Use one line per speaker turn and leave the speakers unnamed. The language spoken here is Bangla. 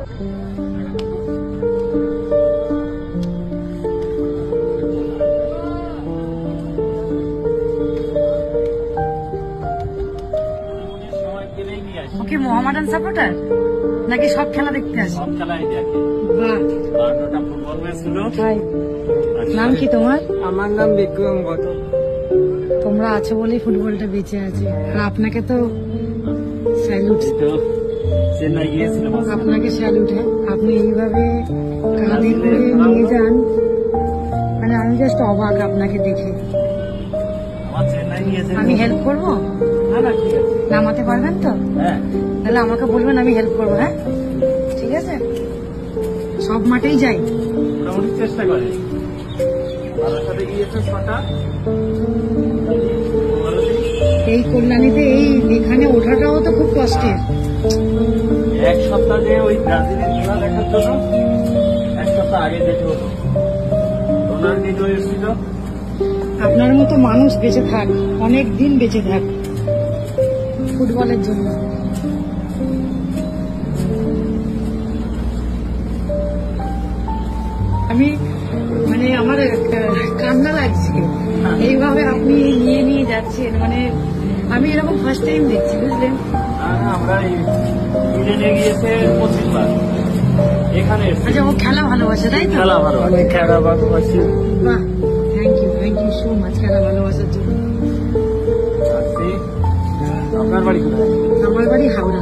ওকে মোহামেডান সাপোর্টার নাকি সব খেলা দেখতে আসে?
সব খেলাই দেখে।
বাহ,
বারোটা ফুটবল ম্যাচ ছিল।
নাম কি তোমার?
আমার নাম বিক্রম গত।
তোমরা আছো বলেই ফুটবলটা বেঁচে আছে। আর আপনাকে তো স্যালুট।
তো চেন্নাই গিয়েছিলাম।
আপনাকে স্যালুট। হ্যাঁ, আপনি এইভাবে কাঁধে করে নিয়ে যান, মানে আমি জাস্ট অবাক আপনাকে দেখে।
আমার চেন্নাই গিয়েছিলাম।
আমি হেল্প করবো?
না না, ঠিক আছে।
নামাতে পারবেন তো?
হ্যাঁ,
তাহলে আমাকে বলবেন, আমি হেল্প করবো। হ্যাঁ, ঠিক আছে। সব মাঠেই যাই,
মোটামুটি চেষ্টা করে। বাবার সাথে গিয়েছে 6টা।
এই কল্যাণীতে এই এখানে ওঠাটাও তো খুব কষ্টের।
এক সপ্তাহ যে ওই ব্রাজিলের খেলা দেখার জন্য এক সপ্তাহ আগে যেতে হতো। রোনাল্ডিনো এসেছিল।
আপনার মতো মানুষ বেঁচে থাক, অনেক দিন বেঁচে থাক ফুটবলের জন্য। আমি মানে আমার কান্না লাগছে এইভাবে আপনি নিয়ে নিয়ে যাচ্ছেন, মানে আমি এরকম ফার্স্ট টাইম দেখছি, বুঝলেন?
আমরা ইডেনে গিয়েছে 25 বার। এখানে
আচ্ছা, ও খেলা ভালোবাসে তাই তো?
খেলা ভালো,
আমি খেলা ভালোবাসি।
বাহ, থ্যাংক ইউ সো মাচ খেলা ভালোবাসার জন্য।
আপনার বাড়ি কোথায়?
আমার বাড়ি হাওড়া।